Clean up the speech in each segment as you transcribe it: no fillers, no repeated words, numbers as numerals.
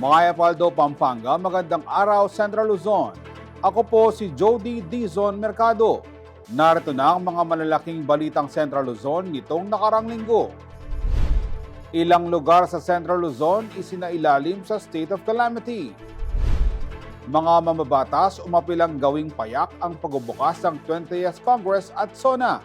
Mga Epaldo, Pampanga, magandang araw Central Luzon. Ako po si Jody Dizon Mercado. Narito na ang mga malalaking balitang Central Luzon nitong nakarang linggo. Ilang lugar sa Central Luzon isinailalim sa state of calamity. Mga mamabatas umapilang gawing payak ang pagbubukas ng 20th Congress at SONA.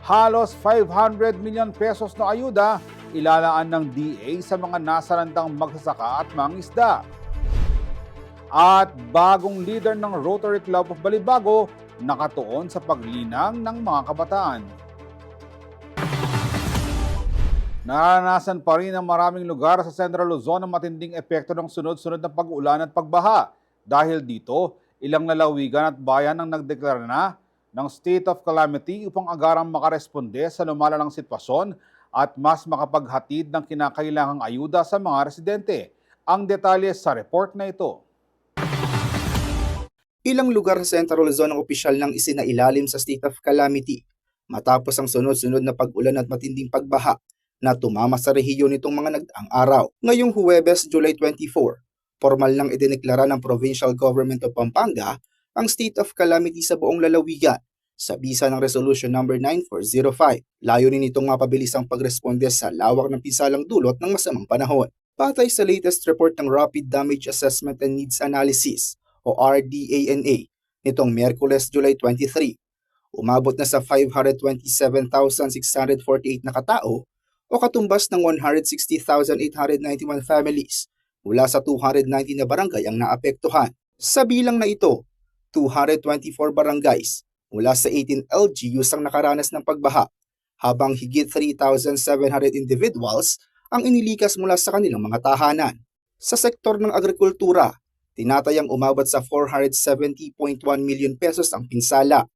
Halos 500 million pesos na ayuda ilalaan ng DA sa mga nasarandang magsasaka at mangisda. At bagong leader ng Rotary Club of Balibago nakatuon sa paglinang ng mga kabataan. Naranasan pa rin ng maraming lugar sa Central Luzon ang matinding epekto ng sunod-sunod na pag-ulan at pagbaha. Dahil dito, ilang lalawigan at bayan ang nagdeklara na ng state of calamity upang agarang makaresponde sa lumalalang sitwasyon at mas makapaghatid ng kinakailangang ayuda sa mga residente. Ang detalye sa report na ito. Ilang lugar sa Central Luzon ang opisyal ng isinailalim sa state of calamity matapos ang sunod-sunod na pag-ulan at matinding pagbaha na tumama sa rehiyon nitong mga nagdaang araw. Ngayong Huwebes, July 24, formal nang idineklara ng Provincial Government of Pampanga ang state of calamity sa buong lalawigan sa bisa ng Resolution No. 9405. Layunin nitong mapabilis ang pagresponde sa lawak ng pinsalang dulot ng masamang panahon. Batay sa latest report ng Rapid Damage Assessment and Needs Analysis o RDANA nitong Miyerkules, July 23, umabot na sa 527,648 na katao o katumbas ng 160,891 families mula sa 290 na barangay ang naapektuhan. Sa bilang na ito, 224 barangays mula sa 18 LGUs ang nakaranas ng pagbaha, habang higit 3,700 individuals ang inilikas mula sa kanilang mga tahanan. Sa sektor ng agrikultura, tinatayang umabot sa 470.1 million pesos ang pinsala,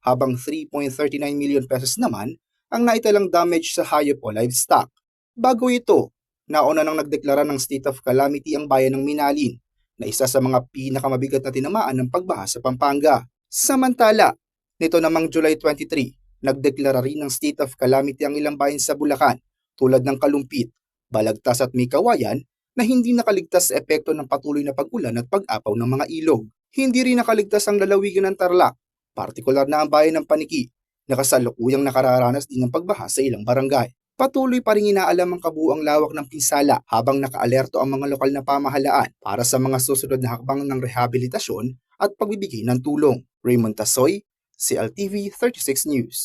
habang 3.39 million pesos naman ang naitalang damage sa hayop o livestock. Bago ito, nauna nang nagdeklara ng state of calamity ang bayan ng Minalin, na isa sa mga pinakamabigat na tinamaan ng pagbaha sa Pampanga. Samantala, nito namang July 23, nagdeklara rin ng state of calamity ang ilang bayan sa Bulacan tulad ng Kalumpit, Balagtas at Mikawayan na hindi nakaligtas sa epekto ng patuloy na pag-ulan at pag-apaw ng mga ilog. Hindi rin nakaligtas ang lalawigan ng Tarlac, partikular na ang bayan ng Paniki, na kasalukuyang nakararanas din ng pagbaha sa ilang barangay. Patuloy pa rin inaalam ang kabuuang lawak ng pinsala habang nakaalerto ang mga lokal na pamahalaan para sa mga susunod na hakbang ng rehabilitasyon at pagbibigay ng tulong. Raymond Tasoy, CLTV 36 News.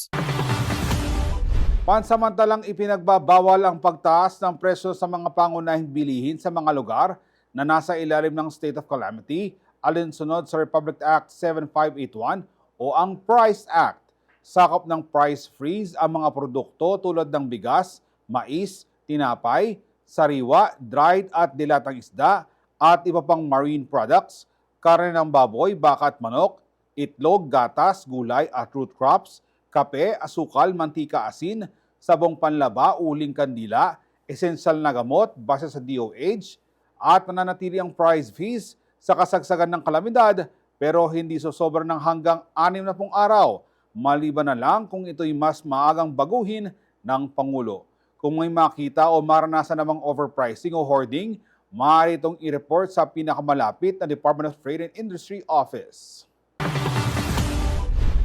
Pansamantalang ipinagbabawal ang pagtaas ng presyo sa mga pangunahing bilihin sa mga lugar na nasa ilalim ng state of calamity alinsunod sa Republic Act 7581 o ang Price Act. Sakop ng price freeze ang mga produkto tulad ng bigas, mais, tinapay, sariwa, dried at dilatang isda at iba pang marine products, karne ng baboy, baka at manok, itlog, gatas, gulay at root crops, kape, asukal, mantika, asin, sabong panlaba, uling kandila, esensyal na gamot base sa DOH at nananatili ang price freeze sa kasagsagan ng kalamidad pero hindi sosobra ng hanggang 60 araw. Maliban na lang kung ito'y mas maagang baguhin ng Pangulo. Kung may makita o maranasan namang overpricing o hoarding, maaari itong i-report sa pinakamalapit na Department of Trade and Industry Office.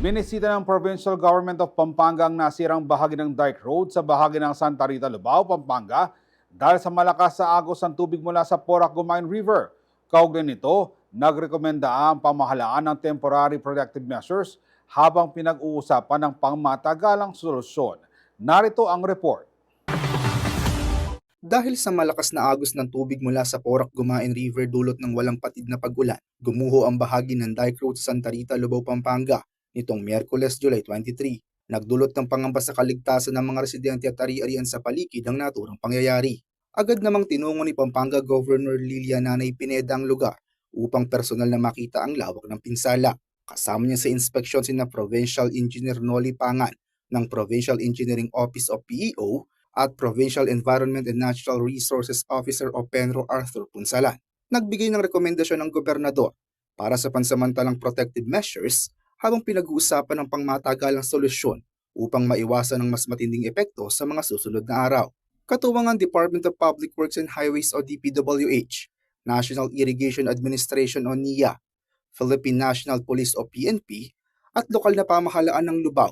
Binisita ng Provincial Government of Pampanga ang nasirang bahagi ng Dike Road sa bahagi ng Santa Rita, Lubao, Pampanga dahil sa malakas sa agos ng tubig mula sa Porac Gumain River. Kaugnay nito, nagrekomenda ang pamahalaan ng temporary protective measures habang pinag-uusapan ng pangmatagalang solusyon. Narito ang report. Dahil sa malakas na agos ng tubig mula sa Porac Gumain River dulot ng walang patid na pag-ulan, gumuho ang bahagi ng Dike Road sa Santa Rita, Lubao, Pampanga nitong Miyerkules, July 23. Nagdulot ng pangamba sa kaligtasan ng mga residente at ari-arian sa paligid ng naturang pangyayari. Agad namang tinungo ni Pampanga Governor Lilian Nanay Pineda ang lugar upang personal na makita ang lawak ng pinsala. Kasama niya sa inspeksyon sina Provincial Engineer Noli Pangan ng Provincial Engineering Office o PEO at Provincial Environment and Natural Resources Officer o PENRO Arthur Punsalan. Nagbigay ng rekomendasyon ng gobernador para sa pansamantalang protective measures habang pinag-uusapan ng pangmatagalang solusyon upang maiwasan ang mas matinding epekto sa mga susunod na araw. katuwang ang Department of Public Works and Highways o DPWH, National Irrigation Administration o NIA, Philippine National Police o PNP, at lokal na pamahalaan ng Lubao.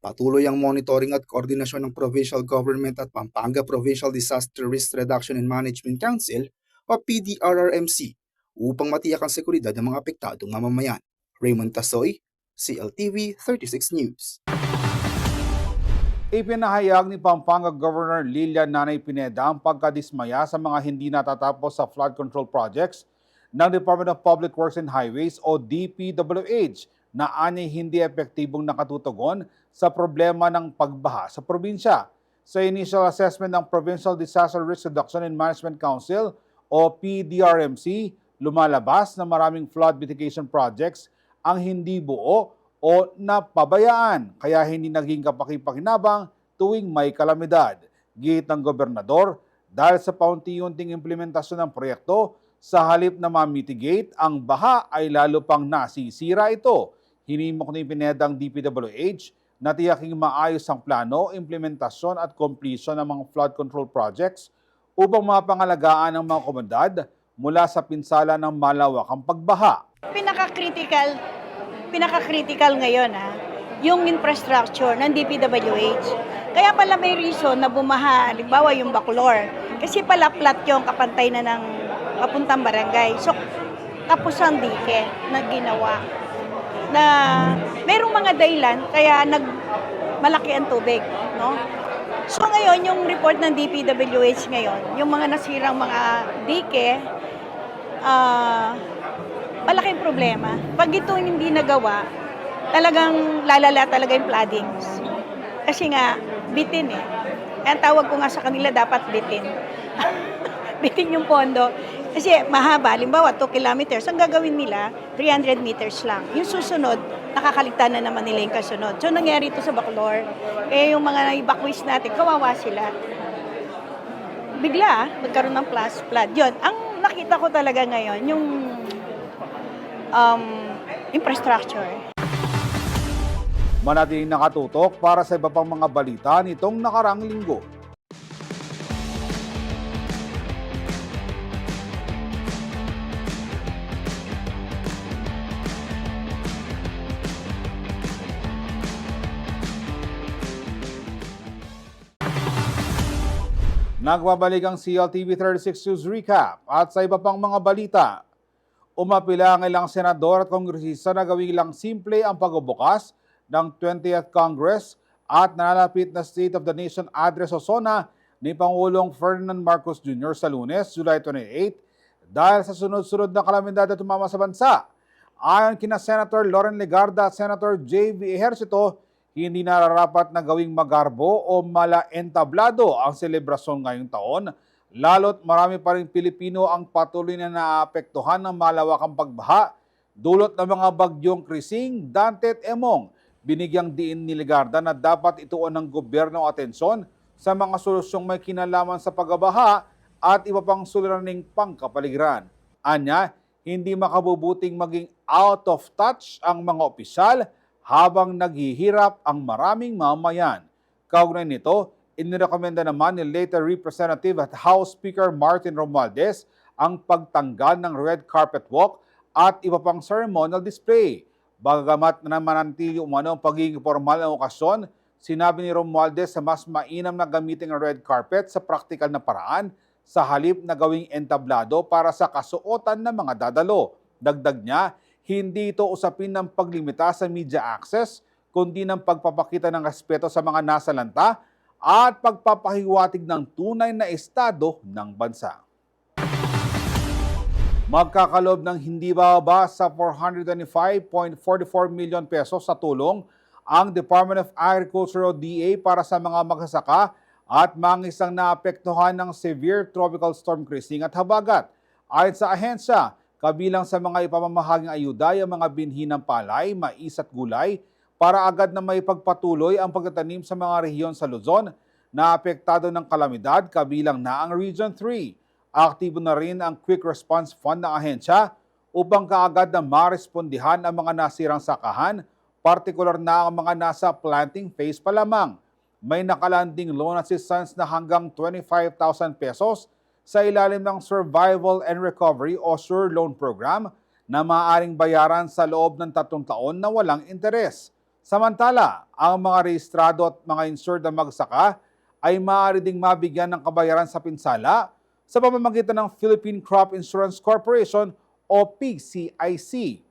Patuloy ang monitoring at koordinasyon ng Provincial Government at Pampanga Provincial Disaster Risk Reduction and Management Council o PDRRMC upang matiyak ang seguridad ng mga apektadong mamamayan. Raymond Tasoy, CLTV 36 News. Ipinahayag ni Pampanga Governor Lilian Nanay Pineda ang pagkadismaya sa mga hindi natatapos sa flood control projects ng Department of Public Works and Highways o DPWH na anyay hindi epektibong nakatutugon sa problema ng pagbaha sa probinsya. Sa initial assessment ng Provincial Disaster Risk Reduction and Management Council o PDRMC, lumalabas na maraming flood mitigation projects ang hindi buo o napabayaan kaya hindi naging kapaki-pakinabang tuwing may kalamidad. Git ng gobernador, dahil sa paunti-unting implementasyon ng proyekto, sa halip na ma-mitigate ang baha ay lalo pang nasisira ito. Hinimok ni Pineda ang DPWH na tiyaking maayos ang plano, implementasyon at completion ng mga flood control projects upang mapangalagaan ang mga komunidad mula sa pinsala ng malawakang pagbaha. Pinaka-critical ngayon yung infrastructure ng DPWH. Kaya pala may reason na bumaha, halimbawa yung Bacolor. Kasi pala flat yung kapantay na ng papuntang barangay. So, tapos ang dike na ginawa. Na mayroong mga dahilan kaya malaki ang tubig. No? So ngayon, yung report ng DPWH ngayon, yung mga nasirang mga dike, malaking problema. Pag ito hindi nagawa, talagang lalala talaga yung floodings. Kasi nga, bitin eh. Ang tawag ko nga sa kanila, dapat bitin. Bitin yung pondo. Kasi mahaba, halimbawa 2 kilometers, ang gagawin nila, 300 meters lang. Yung susunod, nakakaligtan na naman nila yung kasunod. So nangyari ito sa Bacolor. Eh yung mga evacuees natin, kawawa sila. Bigla, magkaroon ng flood. Yun, ang nakita ko talaga ngayon, yung infrastructure. Manatiling nakatutok para sa iba pang mga balita nitong nakarang linggo. Nagbabalik ang CLTV 36 News Recap at sa iba pang mga balita. Umapila ang ilang senador at kongresista na gawing lang simple ang pagbubukas ng 20th Congress at nalalapit na State of the Nation Address o SONA ni Pangulong Ferdinand Marcos Jr. sa Lunes, July 28, dahil sa sunod-sunod na kalamidad na tumama sa bansa. Ayon kina Senator Loren Legarda at Senator J.V. Ejercito, hindi nararapat na gawing magarbo o malaentablado ang selebrasyon ngayong taon, lalo't marami pa rin Pilipino ang patuloy na naapektuhan ng malawakang pagbaha dulot ng mga bagyong Krising, Dante at Emong. Binigyang diin ni Legarda na dapat ituon ng gobyerno atensyon sa mga solusyong may kinalaman sa pagbabaha at iba pang suliraning pangkapaligiran. Anya, hindi makabubuting maging out of touch ang mga opisyal habang naghihirap ang maraming mamamayan. Kaugnay nito, inirekomenda naman ni later Representative at House Speaker Martin Romualdez ang pagtanggal ng red carpet walk at iba pang ceremonial display. Bagamat na mananatili umano ang pagiging formal na okasyon, sinabi ni Romualdez na mas mainam na gamitin ang red carpet sa praktikal na paraan sa halip na gawing entablado para sa kasuotan ng mga dadalo. Dagdag niya, hindi ito usapin ng paglimita sa media access, kundi ng pagpapakita ng respeto sa mga nasalanta at pagpapahiwatig ng tunay na estado ng bansa. Magkakalob ng hindi bababa sa 425.44 million pesos sa tulong ang Department of Agriculture o DA para sa mga magsasaka at mangisang naapektuhan ng severe tropical storm Krising at habagat. Ayon sa ahensya, kabilang sa mga ipamamahaging ayuda ay ang mga binhi ng palay, mais at gulay para agad na may pagpatuloy ang pagtatanim sa mga rehiyon sa Luzon na apektado ng kalamidad kabilang na ang Region 3. Aktibo na rin ang Quick Response Fund ng ahensya upang kaagad na marespondihan ang mga nasirang sakahan, partikular na ang mga nasa planting phase pa lamang. may nakalanding loan assistance na hanggang 25,000 pesos sa ilalim ng Survival and Recovery o SURE Loan Program na maaaring bayaran sa loob ng 3 taon na walang interes. Samantala, ang mga rehistrado at mga insured na magsaka ay maaari ding mabigyan ng kabayaran sa pinsala sa pamamagitan ng Philippine Crop Insurance Corporation o PCIC.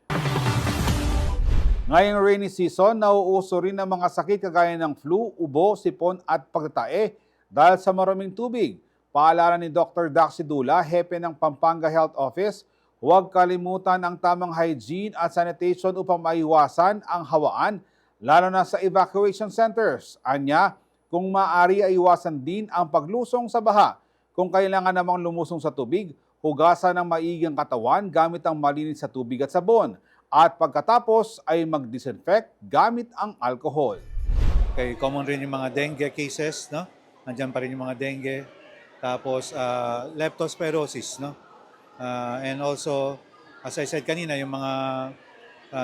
Ngayong rainy season, nauuso rin ang mga sakit kagaya ng flu, ubo, sipon at pagtatae dahil sa maraming tubig. Paalala ni Dr. Daxi Dula, hepe ng Pampanga Health Office, huwag kalimutan ang tamang hygiene at sanitation upang maiwasan ang hawaan, lalo na sa evacuation centers. Anya, kung maaari ay iwasan din ang paglusong sa baha. Kung kailangan namang lumusong sa tubig, hugasan ng maigang katawan gamit ang malinis sa tubig at sabon. At pagkatapos ay mag-disinfect gamit ang alcohol. Okay, common rin yung mga dengue cases, no? Nandiyan pa rin yung mga dengue. Tapos leptospirosis, no? And also, as I said kanina, yung mga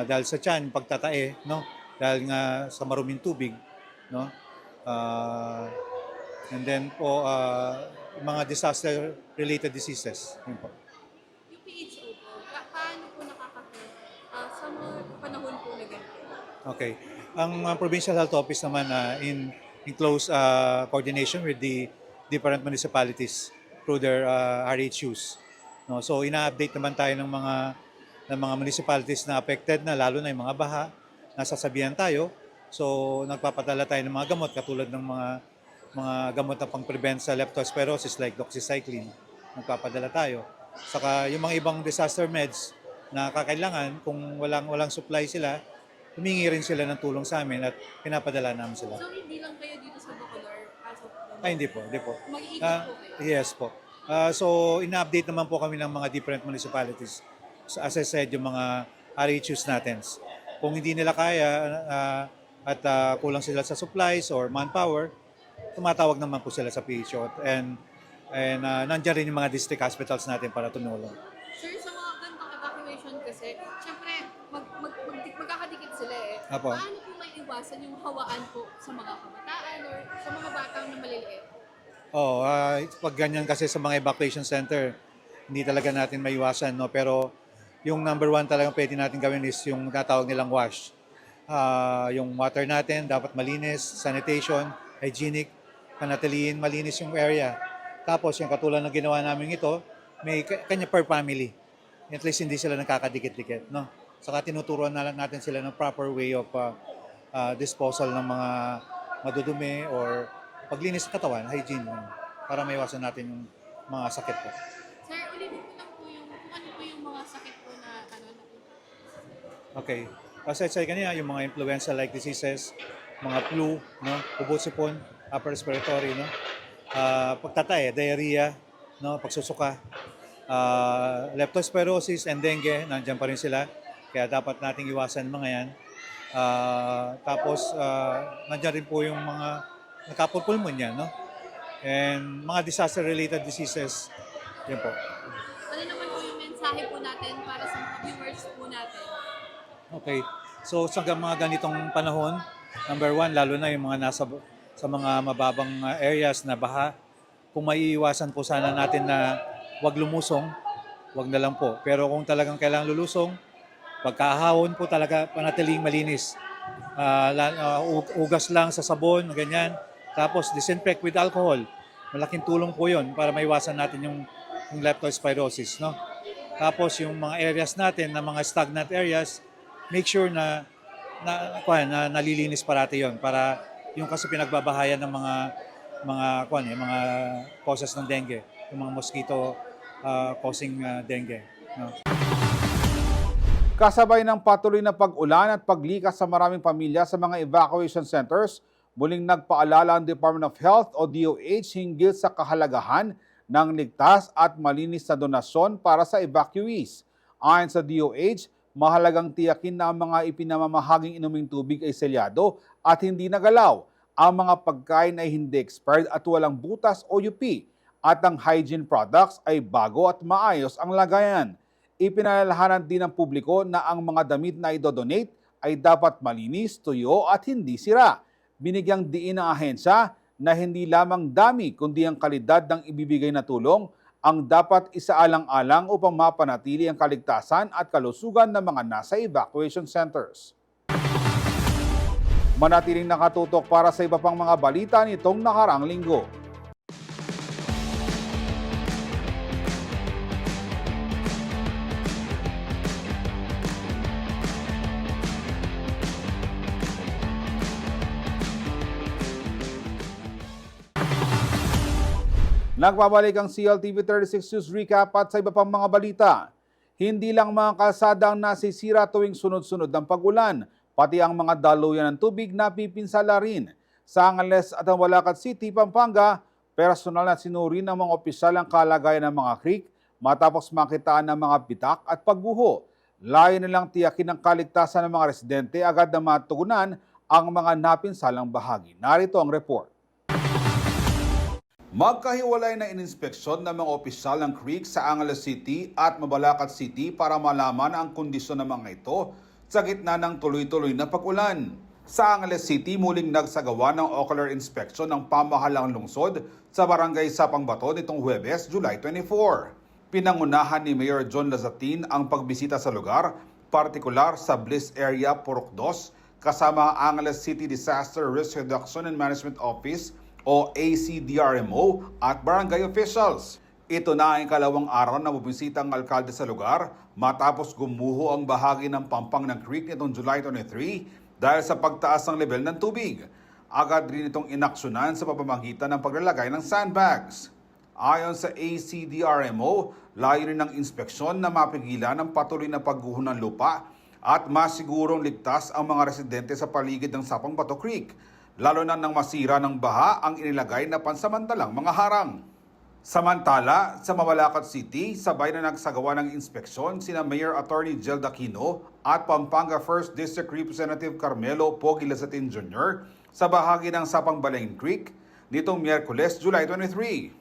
dahil sa tiyan, pagtatae, no? Dahil nga sa maruming tubig, no? And then po, mga disaster-related diseases. Yun po. Yung PHO po, paano po nakaka-help sa mga panahon po na ganito? Okay. Ang Provincial Health Office naman in close coordination with the different municipalities through their RHUs. No, so ina-update naman tayo ng mga municipalities na affected na, lalo na yung mga baha. Nasasabihan tayo. So nagpapadala tayo ng mga gamot katulad ng mga gamot na pang-prevent sa leptospirosis like doxycycline. Nagpapadala tayo. Saka yung mga ibang disaster meds na kakailangan, kung walang supply sila, humingi rin sila ng tulong sa amin at pinapadala namin sila. So hindi lang kayo dito sa Bacolor as of now? Ay, hindi po. Mag-iikot po kayo? Yes po. So, ina-update naman po kami ng mga different municipalities. So, as I said, yung mga RHUs natin. Kung hindi nila kaya at kulang sila sa supplies or manpower, tumatawag naman po sila sa PHO. And nandiyan rin yung mga district hospitals natin para tumulong. Sir, sa mga ganitong evacuation kasi, syempre, magkakadikit sila eh. Apo. Paano po may iwasan yung hawaan po sa mga kabataan or sa mga batang na maliliit? Pag ganyan kasi sa mga evacuation center, hindi talaga natin maiwasan, no? Pero yung number one talagang pwede natin gawin is yung tatawag nilang wash. Yung water natin dapat malinis, sanitation, hygienic, panatiliin malinis yung area. Tapos yung katulad ng ginawa namin ito, may kanya per family. At least hindi sila nagkakadikit-dikit, no? Saka tinuturuan na lang natin sila ng proper way of disposal ng mga madudumi or paglinis sa katawan, hygiene, para maiwasan natin yung mga sakit po. Sir, ulitin ko lang po yung kung ano po yung mga sakit po na Okay. As I said kanina, yung mga influenza-like diseases, mga flu, no, ubo, sipon, upper respiratory, no, pagtatae, diarrhea, no, pagsusuka, leptospirosis and dengue, nandiyan pa rin sila. Kaya dapat nating iwasan mga yan. Tapos, nandiyan rin po yung mga nakapulpulmonya, no? And mga disaster-related diseases, yan po. ano naman po yung mensahe po natin para sa mga viewers po natin? Okay. So sa mga ganitong panahon, number one, lalo na yung mga nasa sa mga mababang areas na baha, kung maiiwasan po sana natin na wag lumusong, wag na lang po. Pero kung talagang kailangang lulusong, pagkahawon po talaga panatiling malinis. Ugas lang sa sabon, ganyan. Tapos disinfect with alcohol. Malaking tulong po yun para maiwasan natin yung leptospirosis, no? Tapos yung mga areas natin na mga stagnant areas, make sure na nalilinis parati yon para yung kasi pinagbabahayan ng mga causes ng dengue, yung mga mosquito causing dengue, no? Kasabay ng patuloy na pag-ulan at paglikas sa maraming pamilya sa mga evacuation centers, muling nagpaalala ang Department of Health o DOH hinggil sa kahalagahan ng ligtas at malinis na donasyon para sa evacuees. Ayon sa DOH, mahalagang tiyakin na ang mga ipinamamahaging inuming tubig ay selyado at hindi nagalaw. Ang mga pagkain ay hindi expired at walang butas o UP, at ang hygiene products ay bago at maayos ang lagayan. Ipinalalahanan din ng publiko na ang mga damit na idodonate ay dapat malinis, tuyo at hindi sira. binigyang diin ng ahensya na hindi lamang dami kundi ang kalidad ng ibibigay na tulong ang dapat isaalang-alang upang mapanatili ang kaligtasan at kalusugan ng mga nasa evacuation centers. Manatiling nakatutok para sa iba pang mga balita nitong nakaraang linggo. Nagbabalik ang CLTV 36 News Recap at sa iba pang mga balita. Hindi lang mga kalsada ang nasisira tuwing sunod-sunod ng pag-ulan, pati ang mga daluyan ng tubig na pipinsala rin. Sa Angeles at Malacad City, Pampanga, personal na sinuri ng mga opisyal ang kalagayan ng mga creek matapos makitaan ng mga bitak at pagguho. Layo nilang tiyakin ang kaligtasan ng mga residente agad na matugunan ang mga napinsalang bahagi. Narito ang report. Magkahiwalay na ininspeksyon ng mga opisyal ng creek sa Angeles City at Malacad City para malaman ang kondisyon ng mga ito sa gitna ng tuloy-tuloy na pag-ulan. Sa Angeles City, muling nagsagawa ng ocular inspection ng pamahalang lungsod sa barangay Sapang Bato nitong Huwebes, July 24. Pinangunahan ni Mayor John Lazatin ang pagbisita sa lugar, partikular sa Bliss Area, Purok 2, kasama ang Angeles City Disaster Risk Reduction and Management Office o ACDRMO at barangay officials. Ito na ang ikalawang araw na bumisita ang alkalde sa lugar matapos gumuho ang bahagi ng pampang ng creek nitong July 23 dahil sa pagtaas ng level ng tubig. Agad rin itong inaksyonan sa pamamagitan ng paglalagay ng sandbags. Ayon sa ACDRMO, layunin ng inspeksyon na mapigilan ang patuloy na pagguho ng lupa at masigurong ligtas ang mga residente sa paligid ng Sapang Bato Creek, lalo na nang masira ng baha ang inilagay na pansamantalang mga harang. Samantala, sa Malacad City, sabay na nagsagawa ng inspeksyon sina Mayor Attorney Jel Aquino at Pampanga 1st District Representative Carmelo Pogi Lazatin Jr. sa bahagi ng Sapang Balain Creek nitong Miyerkules, July 23.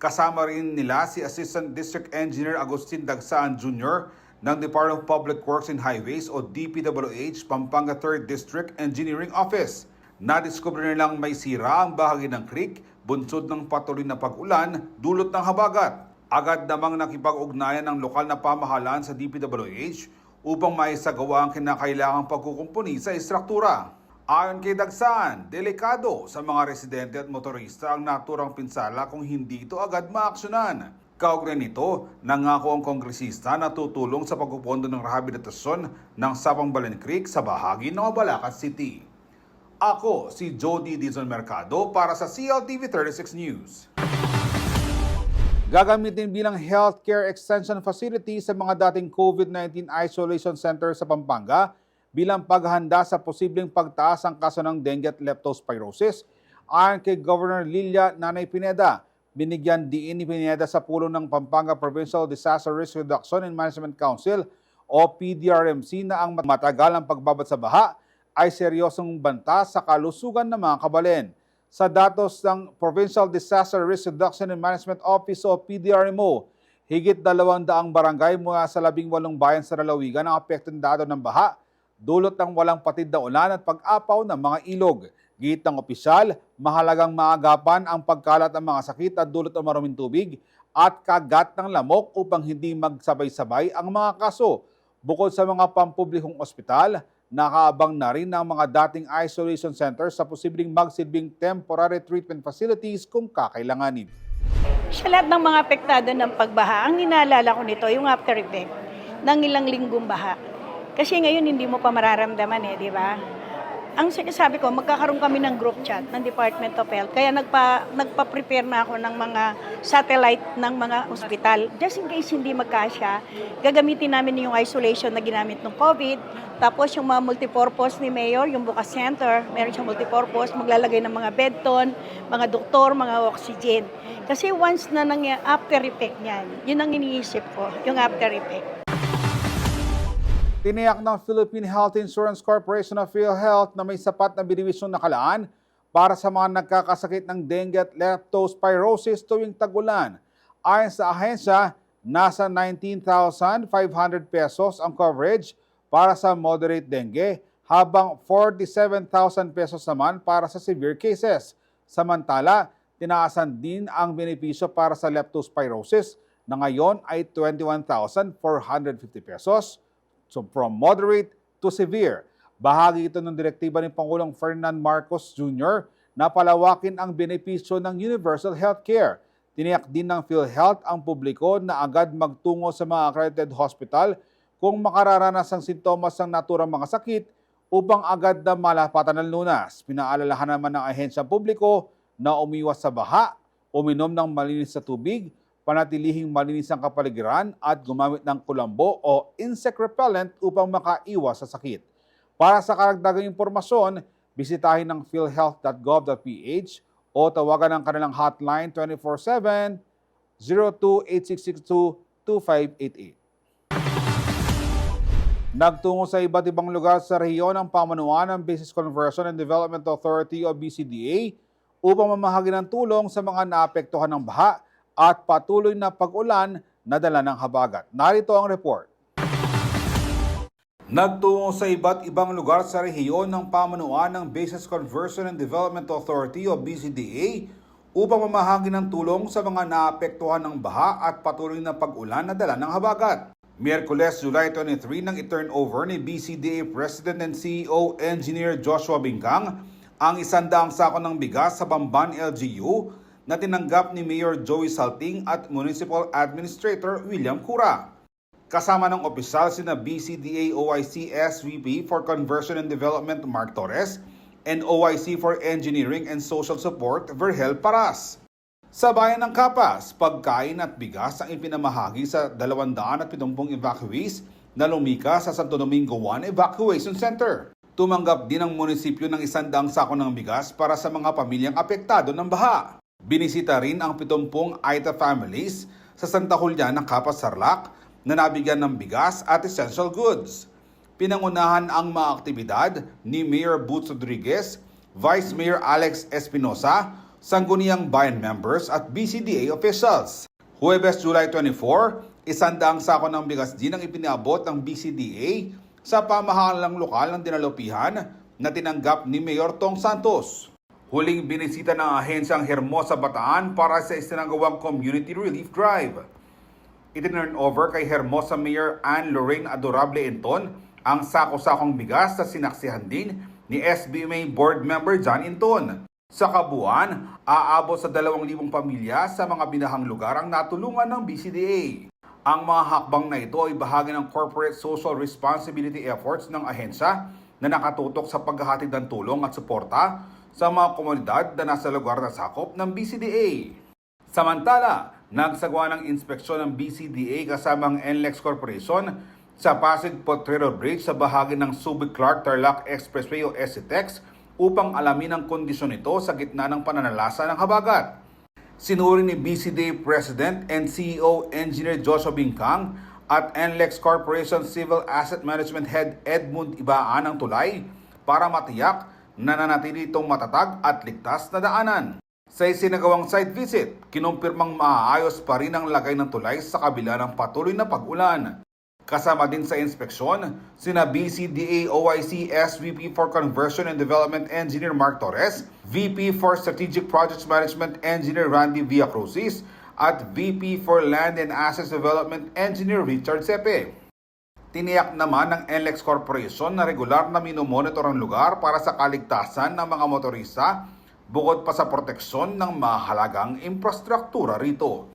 Kasama rin nila si Assistant District Engineer Agustin Dagsaan Jr. ng Department of Public Works and Highways o DPWH Pampanga 3rd District Engineering Office. Nadiskubre nilang may sira ang bahagi ng creek, bunsod ng patuloy na pag-ulan, dulot ng habagat. Agad namang nakipag-ugnayan ng lokal na pamahalaan sa DPWH upang maisagawa ang kinakailangang pagkukumpuni sa istruktura. Ayon kay Dagsaan, delikado sa mga residente at motorista ang naturang pinsala kung hindi ito agad maaksyonan. Kaugnay nito, nangako ang kongresista na tutulong sa pagpupondo ng rehabilitasyon ng Sapang Balain Creek sa bahagi ng Malacad City. Ako si Jody Dizon Mercado para sa CLTV 36 News. Gagamitin bilang healthcare extension facility sa mga dating COVID-19 isolation center sa Pampanga bilang paghahanda sa posibleng pagtaas ng kaso ng dengue at leptospirosis. Ayon kay Governor Lilia Nanay Pineda, binigyan diin ni Pineda sa pulong ng Pampanga Provincial Disaster Risk Reduction and Management Council o PDRMC na ang matagalang pagbabad sa baha ay seryosong banta sa kalusugan ng mga kabalin. Sa datos ng Provincial Disaster Risk Reduction and Management Office o PDRMO, higit 200 barangay mula sa 18 bayan sa lalawigan ang apektado ng baha, dulot ng walang patid na ulan at pag-apaw ng mga ilog. Git ng opisyal, mahalagang maagapan ang pagkalat ng mga sakit at dulot ng maruming tubig at kagat ng lamok upang hindi magsabay-sabay ang mga kaso. Bukod sa mga pampublikong ospital, nakaabang na rin ng mga dating isolation centers sa posibleng magsilbing temporary treatment facilities kung kakailanganin. Sa lahat ng mga apektado ng pagbaha, ang inaalala ko nito, yung after effect ng ilang linggong baha. Kasi ngayon hindi mo pa mararamdaman di ba? Ang sinasabi ko, magkakaroon kami ng group chat ng Department of Health. Kaya nagpa-prepare na ako ng mga satellite ng mga ospital. Just in case hindi magkasya, gagamitin namin yung isolation na ginamit ng COVID. Tapos yung mga multipurpose ni Mayor, yung Bukas Center, meron siyang multipurpose, maglalagay ng mga bedton, mga doktor, mga oxygen. Kasi once na after effect niyan, yun ang iniisip ko, yung after effect. Tiniyak ng Philippine Health Insurance Corporation of PhilHealth na may sapat na binibisyong nakalaan para sa mga nagkakasakit ng dengue at leptospirosis tuwing tag-ulan. Ayon sa ahensya, nasa 19,500 pesos ang coverage para sa moderate dengue habang 47,000 pesos naman para sa severe cases. Samantala, tinaasan din ang benepisyo para sa leptospirosis na ngayon ay 21,450 pesos. So from moderate to severe, bahagi ito ng direktiba ni Pangulong Ferdinand Marcos Jr. na palawakin ang benepisyo ng universal healthcare. Tiniyak din ng PhilHealth ang publiko na agad magtungo sa mga accredited hospital kung makararanas ng sintomas ng naturang mga sakit upang agad na malapatan ng lunas. Pinaalalahan naman ng ahensyang publiko na umiwas sa baha, uminom ng malinis na tubig, panatilihing malinis ang kapaligiran at gumamit ng kulambo o insect repellent upang makaiwas sa sakit. Para sa karagdagang impormasyon, bisitahin ng philhealth.gov.ph o tawagan ang kanilang hotline 24/7 02-8662-2588. Nagtungo sa iba't ibang lugar sa rehiyon ang pamunuan ng Business Conversion and Development Authority o BCDA upang mamahagi ng tulong sa mga naapektuhan ng baha at patuloy na pag-ulan na dala ng habagat. Narito ang report. Nagtungo sa iba't ibang lugar sa rehiyon ng pamunuan ng Business Conversion and Development Authority o BCDA upang mamahagi ng tulong sa mga naapektuhan ng baha at patuloy na pag-ulan na dala ng habagat. Miyerkules, July 23 nang i-turnover ni BCDA President and CEO Engineer Joshua Bingkang ang 100 sako ng bigas sa Bamban LGU na tinanggap ni Mayor Joey Salting at Municipal Administrator William Cura. Kasama ng opisyal sina BCDA OIC SVP for Conversion and Development Mark Torres and OIC for Engineering and Social Support Vergel Paras. Sa bayan ng Capas, pagkain at bigas ang ipinamahagi sa 270 evacuees na lumikas sa Santo Domingo 1 Evacuation Center. Tumanggap din ang munisipyo ng 100 sako ng bigas para sa mga pamilyang apektado ng baha. Binisita rin ang 70 Aita families sa Santa Juliana, Capas, Tarlac na nabigyan ng bigas at essential goods. Pinangunahan ang mga aktibidad ni Mayor Boots Rodriguez, Vice Mayor Alex Espinosa, Sangguniang Bayan members at BCDA officials. Huwebes, July 24, 100 sako ng bigas din ang ipinabot ng BCDA sa pamahalang lokal ng Dinalupihan na tinanggap ni Mayor Tong Santos. Huling binisita ng ahensyang Hermosa Bataan para sa isinagawang Community Relief Drive. Itinurn over kay Hermosa Mayor Anne Lorraine Adorable Enton ang sako-sakong bigas sa sinaksihan din ni SBMA Board Member John Enton. Sa kabuuan, aabot sa 2,000 pamilya sa mga binahang lugar ang natulungan ng BCDA. Ang mga hakbang na ito ay bahagi ng corporate social responsibility efforts ng ahensya na nakatutok sa paghahatid ng tulong at suporta sa mga komunidad na nasa lugar na sakop ng BCDA. Samantala, nagsagawa ng inspeksyon ng BCDA kasama ang NLEX Corporation sa Pasig Potrero Bridge sa bahagi ng Subic-Clark-Tarlac Expressway o SCTEX upang alamin ang kondisyon nito sa gitna ng pananalasa ng habagat. Sinuri ni BCDA President and CEO Engineer Joshua Bingkang at NLEX Corporation Civil Asset Management Head Edmund Ibaan ang tulay para matiyak na nanatili itong matatag at ligtas na daanan. Sa isinagawang site visit, kinumpirmang maaayos pa rin ang lagay ng tulay sa kabila ng patuloy na pag-ulan. Kasama din sa inspeksyon, sina BCDA OIC SVP for Conversion and Development Engineer Mark Torres, VP for Strategic Projects Management Engineer Randy Villacrucis, at VP for Land and Assets Development Engineer Richard Sepe. Tiniyak naman ng NLEX Corporation na regular na minomonitor ang lugar para sa kaligtasan ng mga motorista bukod pa sa proteksyon ng mahalagang infrastruktura rito.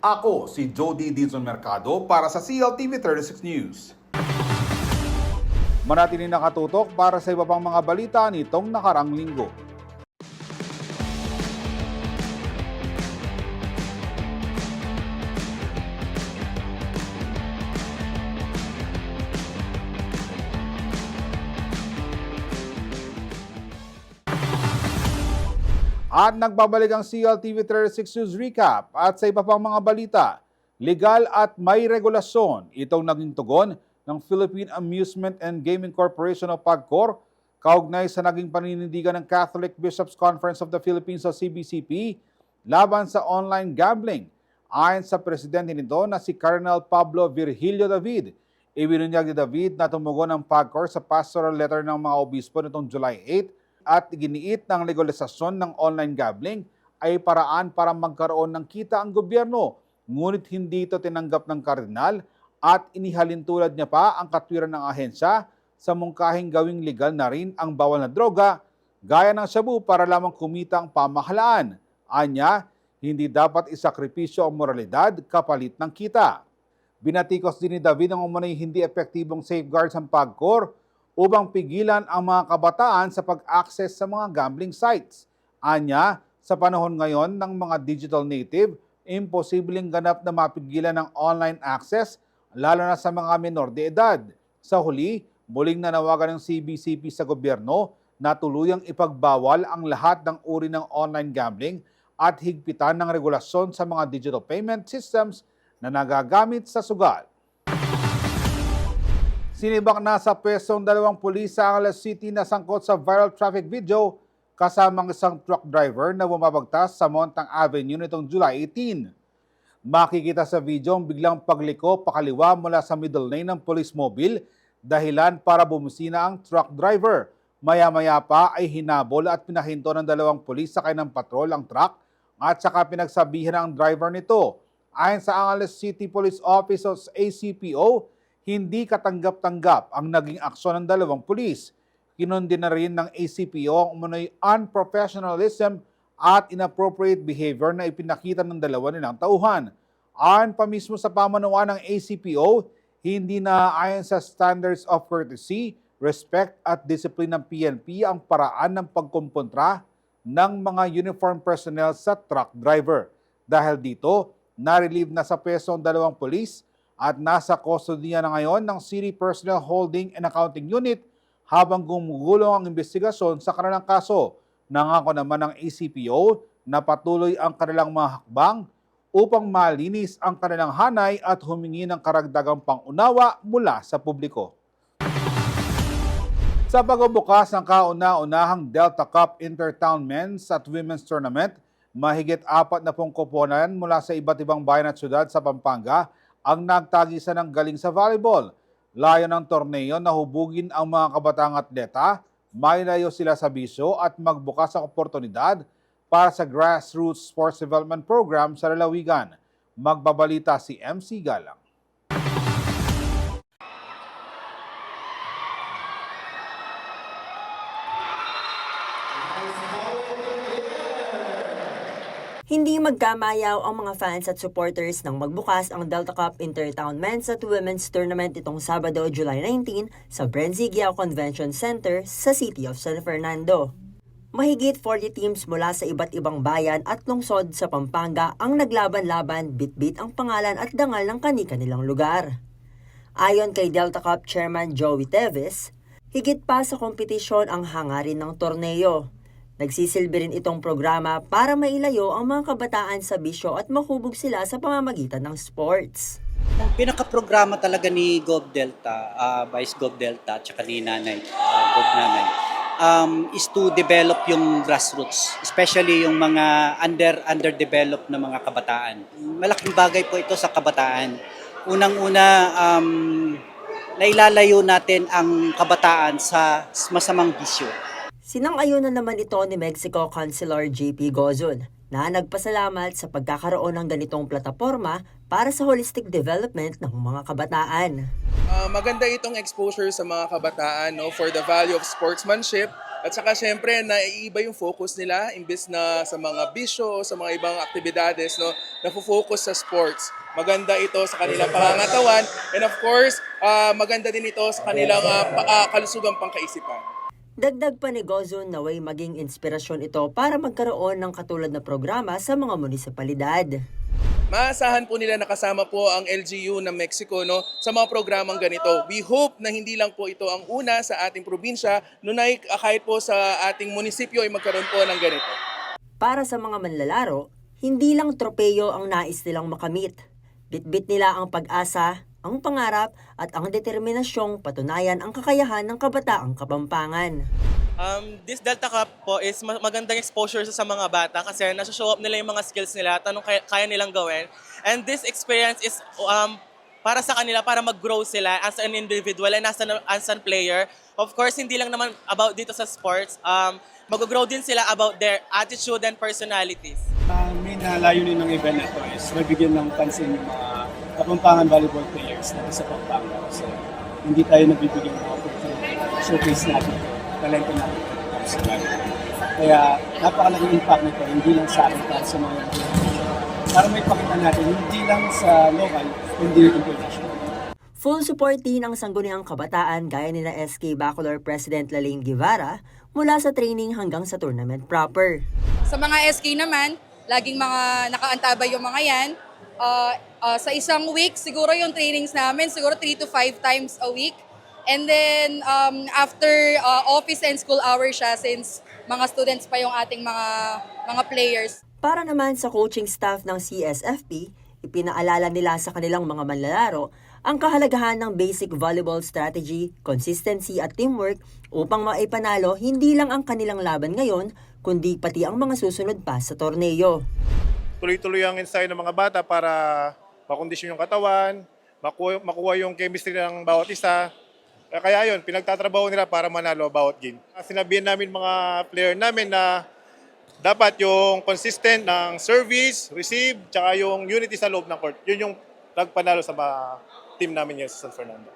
Ako si Jody Dizon Mercado para sa CLTV 36 News. Manatili nakatutok para sa iba pang mga balita nitong nakarang linggo. At nagbabalik ang CLTV 36 News Recap at sa iba pang mga balita, legal at may regulasyon itong naging tugon ng Philippine Amusement and Gaming Corporation o PAGCOR kaugnay sa naging paninindigan ng Catholic Bishops Conference of the Philippines o CBCP laban sa online gambling. Ayon sa presidente nito na si Cardinal Pablo Virgilio David, Ibinunyag ni David na tumugon ang PAGCOR sa pastoral letter ng mga obispo nitong July 8 at giniit ng legalisasyon ng online gambling ay paraan para magkaroon ng kita ang gobyerno. Ngunit hindi ito tinanggap ng kardinal at inihalin tulad niya pa ang katwiran ng ahensya sa mungkahing gawing legal na rin ang bawal na droga gaya ng shabu para lamang kumita ang pamahalaan. Anya, hindi dapat isakripisyo ang moralidad kapalit ng kita. Binatikos din ni David ang umunay hindi epektibong safeguards ng PAGCOR upang pigilan ang mga kabataan sa pag-access sa mga gambling sites. Anya, sa panahon ngayon ng mga digital native, imposibleng ganap na mapigilan ang online access lalo na sa mga menor de edad. Sa huli, muling nanawagan ng CBCP sa gobyerno na tuluyang ipagbawal ang lahat ng uri ng online gambling at higpitan ng regulasyon sa mga digital payment systems na nagagamit sa sugal. Sinibak na sa pwestong 2 pulis sa Angeles City na sangkot sa viral traffic video kasamang isang truck driver na bumabagtas sa Montang Avenue nitong July 18. Makikita sa video ang biglang pagliko pakaliwa mula sa middle lane ng police mobile dahilan para bumusina ang truck driver. Maya-maya pa ay hinabol at pinahinto ng 2 pulis sakay ng patrol ang truck at saka pinagsabihan ang driver nito. Ayon sa Angeles City Police Office o ACPO, hindi katanggap-tanggap ang naging aksyon ng 2 pulis. Kinundi na rin ng ACPO ang umunoy unprofessionalism at inappropriate behavior na ipinakita ng 2 nilang tauhan. Ayon pa mismo sa pamanuan ng ACPO, hindi na ayon sa standards of courtesy, respect at discipline ng PNP ang paraan ng pagkumpontra ng mga uniform personnel sa truck driver. Dahil dito, na-relieve na sa pwesto ang 2 pulis at nasa kustodiya na ngayon ng City Personnel Holding and Accounting Unit habang gumugulong ang investigasyon sa kanilang kaso. Nangako naman ng ACPO na patuloy ang kanilang mga hakbang upang malinis ang kanilang hanay at humingi ng karagdagang pangunawa mula sa publiko. Sa pagbubukas ng kauna-unahang Delta Cup Intertown Men's at Women's Tournament, mahigit 40 koponan mula sa iba't ibang bayan at syudad sa Pampanga ang nagtagisan ng galing sa volleyball. Layo ng torneo na hubugin ang mga kabataang atleta, mailayo sila sa bisyo at magbukas ang oportunidad para sa grassroots sports development program sa lalawigan. Magbabalita si MC Galang. Hindi magkamayaw ang mga fans at supporters nang magbukas ang Delta Cup Intertown Men's at Women's Tournament itong Sabado, July 19 sa Brenzigiao Convention Center sa City of San Fernando. Mahigit 40 teams mula sa iba't ibang bayan at lungsod sa Pampanga ang naglaban-laban, bit-bit ang pangalan at dangal ng kani-kanilang lugar. Ayon kay Delta Cup Chairman Joey Teves, higit pa sa kompetisyon ang hangarin ng torneo. Nagsisilbi rin itong programa para mailayo ang mga kabataan sa bisyo at mahubog sila sa pamamagitan ng sports. Ang pinaka-programa talaga ni Gov Delta, Vice Gov Delta, at ni Nanay, Gov Nanay, is to develop yung grassroots, especially yung mga underdeveloped na mga kabataan. Malaking bagay po ito sa kabataan. Unang-una, nailalayo natin ang kabataan sa masamang bisyo. Sinang-ayunan naman ito ni Mexico Councilor JP Gozon na nagpasalamat sa pagkakaroon ng ganitong plataforma para sa holistic development ng mga kabataan. Maganda itong exposure sa mga kabataan, no, for the value of sportsmanship at saka syempre naiiba yung focus nila imbes na sa mga bisyo, sa mga ibang aktibidades, no, nafo-focus sa sports. Maganda ito sa kanilang pangangatawan and of course, maganda din ito sa kanilang kalusugang pangkaisipan. Dagdag pa ni Gozon na way maging inspirasyon ito para magkaroon ng katulad na programa sa mga munisipalidad. Maasahan po nila nakasama po ang LGU ng Mexico, no, sa mga programang ganito. We hope na hindi lang po ito ang una sa ating probinsya, nunay kahit po sa ating munisipyo ay magkaroon po ng ganito. Para sa mga manlalaro, hindi lang tropeyo ang nais nilang makamit. Bitbit nila ang pag-asa, ang pangarap at ang determinasyong patunayan ang kakayahan ng kabataang Kapampangan. This Delta Cup po is magandang exposure sa mga bata kasi nasa-show up nila yung mga skills nila at anong kaya nilang gawin. And this experience is para sa kanila, para mag-grow sila as an individual and as an player. Of course, hindi lang naman about dito sa sports. Mag-grow din sila about their attitude and personalities. Main layunin ng event na ito is mabigyan ng pansin yung mga Kapampangan volleyball players na sa Pampanga. So, hindi tayo nabibigyan ng opportunity showcase natin talento natin sa volleyball. Kaya napakalaking impact nito, hindi lang sa akin para sa mga para may pakita natin, hindi lang sa local, hindi international. Full support din ang sangguniang kabataan gaya nila SK Bacolor President Laling Guevara mula sa training hanggang sa tournament proper. Sa mga SK naman, laging mga nakaantabay yung mga yan. Sa isang week, siguro yung trainings namin, siguro 3 to 5 times a week. And then after office and school hours siya since mga students pa yung ating mga players. Para naman sa coaching staff ng CSFP, ipinaalala nila sa kanilang mga manlalaro ang kahalagahan ng basic volleyball strategy, consistency at teamwork upang maipanalo hindi lang ang kanilang laban ngayon, kundi pati ang mga susunod pa sa torneo. Tuloy-tuloy ang ensayo ng mga bata para makondisyon yung katawan, makuha yung chemistry ng bawat isa. Kaya yun, pinagtatrabaho nila para manalo bawat game. Sinabihan namin mga player namin na dapat yung consistent ng service, receive, tsaka yung unity sa loob ng court. Yun yung nagpanalo sa team namin ngayon sa San Fernando.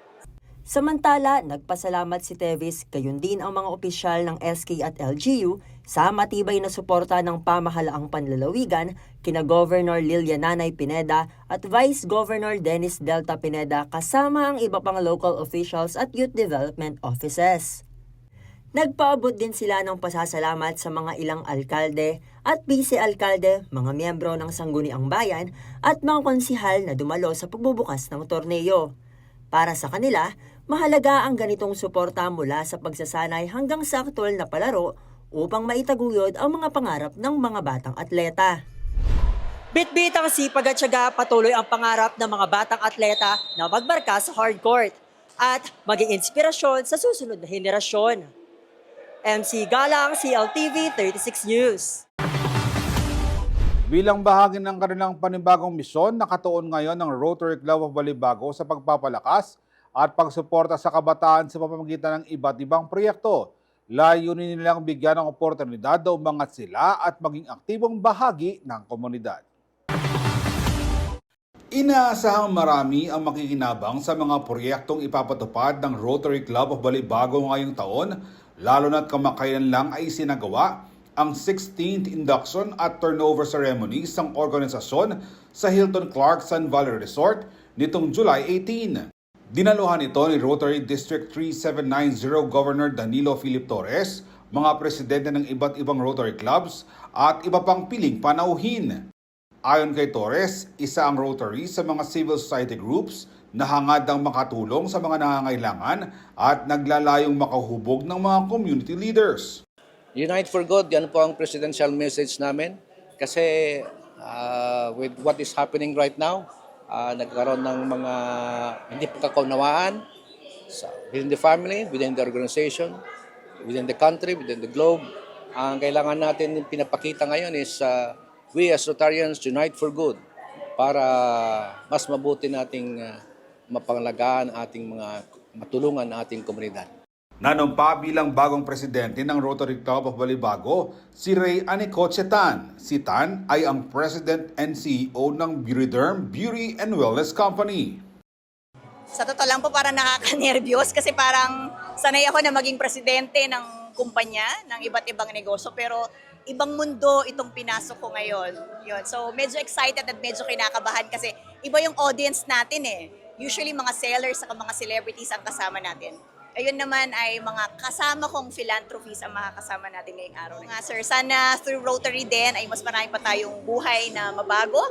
Samantala, nagpasalamat si Tevis gayon din ang mga opisyal ng SK at LGU sa matibay na suporta ng pamahalaang panlalawigan kina Governor Liliananay Pineda at Vice Governor Dennis Delta Pineda kasama ang iba pang local officials at youth development offices. Nagpaabot din sila ng pasasalamat sa mga ilang alkalde at vice-alkalde, mga miyembro ng Sangguniang Bayan at mga konsihal na dumalo sa pagbubukas ng torneo. Para sa kanila, mahalaga ang ganitong suporta mula sa pagsasanay hanggang sa aktwal na palaro upang maitaguyod ang mga pangarap ng mga batang atleta. Bitbit ang sipag at tiyaga, patuloy ang pangarap ng mga batang atleta na magmarka sa hardcourt at maging inspirasyon sa susunod na henerasyon. MC Galang, CLTV 36 News. Bilang bahagi ng kanilang panibagong misyon, nakatuon ngayon ng Rotary Club of Balibago sa pagpapalakas at pagsuporta sa kabataan sa pamamagitan ng iba't ibang proyekto. Layunin nilang bigyan ng oportunidad na umangat sila at maging aktibong bahagi ng komunidad. Inaasahang marami ang makikinabang sa mga proyektong ipapatupad ng Rotary Club of Balibago ngayong taon, lalo na't kamakailan lang ay sinagawa ang 16th induction at turnover ceremony ng organisasyon sa Hilton Clark Sun Valley Resort nitong July 18. Dinaluhan ito ni Rotary District 3790 Governor Danilo Philip Torres, mga presidente ng iba't ibang Rotary clubs at iba pang piling panauhin. Ayon kay Torres, isa ang Rotary sa mga civil society groups na hangad ang makatulong sa mga nangangailangan at naglalayong makahubog ng mga community leaders. Unite for Good, yan po ang presidential message namin. Kasi with what is happening right now, nagkaroon ng mga hindi pagkakaunawaan within the family, within the organization, within the country, within the globe. Ang kailangan natin pinapakita ngayon is we as Rotarians unite for good para mas mabuti nating mapangalagaan ating mga matulungan ating komunidad. Nanumpa bilang bagong presidente ng Rotary Club of Balibago, si Ray Anicoche Tan. Si Tan ay ang President and CEO ng Beautyderm Beauty and Wellness Company. Sa totoo lang po parang nakaka-nervyos kasi parang sanay ako na maging presidente ng kumpanya, ng iba't ibang negosyo, pero ibang mundo itong pinasok ko ngayon. Yun. So medyo excited at medyo kinakabahan kasi iba yung audience natin eh. Usually mga sellers at mga celebrities ang kasama natin. Ayun naman ay mga kasama kong philanthropies ang makakasama natin ngayong araw. Nga sir, sana through Rotary din ay mas marami pa tayong buhay na mabago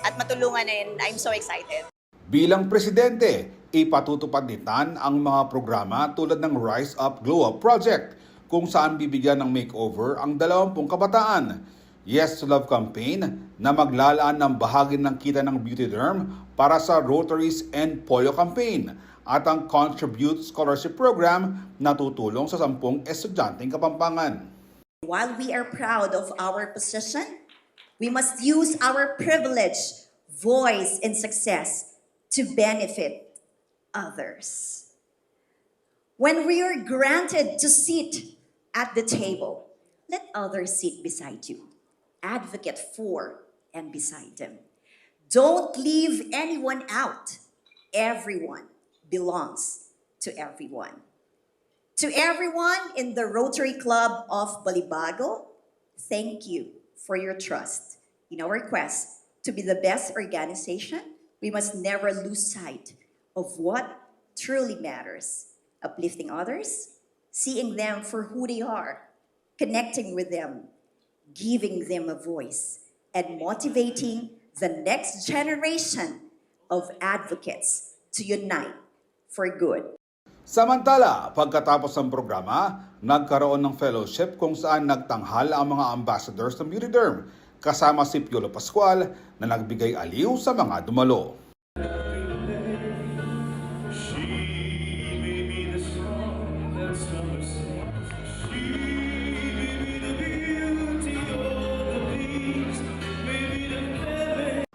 at matulungan and I'm so excited. Bilang presidente, ipatutupad ni Tan ang mga programa tulad ng Rise Up Glow Up Project kung saan bibigyan ng makeover ang 20 kabataan. Yes to Love campaign na maglalaan ng bahagi ng kita ng Beautyderm para sa Rotaries and Polio campaign at ang Contribute Scholarship Program na tutulong sa 10 estudyanteng Kapampangan. While we are proud of our position, we must use our privilege, voice, and success to benefit others. When we are granted to sit at the table, let others sit beside you. Advocate for and beside them. Don't leave anyone out. Everyone belongs to everyone. To everyone in the Rotary Club of Balibago, thank you for your trust. In our quest to be the best organization, we must never lose sight of what truly matters. Uplifting others, seeing them for who they are, connecting with them, giving them a voice, and motivating the next generation of advocates to unite for good. Samantala, pagkatapos ng programa, nagkaroon ng fellowship kung saan nagtanghal ang mga ambassadors ng Beauty Derm, kasama si Piolo Pascual na nagbigay aliw sa mga dumalo.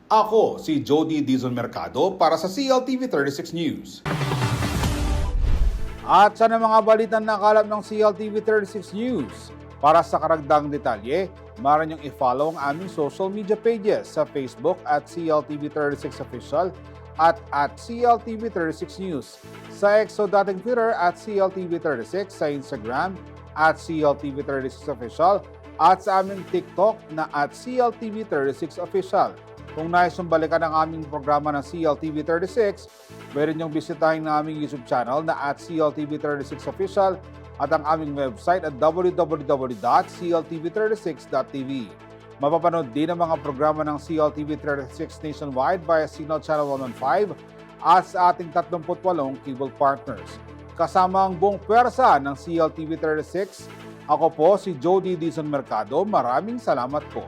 Ako si Jody Dizon Mercado para sa CLTV 36 News. At sa mga balitan na kalap ng CLTV 36 News, para sa karagdagang detalye, maaari niyong i-follow ang aming social media pages sa Facebook at CLTV 36 Official at CLTV 36 News, sa X o dating Twitter at CLTV 36, sa Instagram at CLTV 36 Official at sa aming TikTok na at CLTV 36 Official. Kung nais mong balikan ang aming programa ng CLTV 36, pwede niyong bisitahin ng aming YouTube channel na at CLTV 36 Official at ang aming website at www.cltv36.tv. Mapapanood din ang mga programa ng CLTV 36 nationwide via Signal Channel 115 at sa ating 38 cable partners. Kasama ang buong pwersa ng CLTV 36, ako po si Jody Dizon Mercado. Maraming salamat po.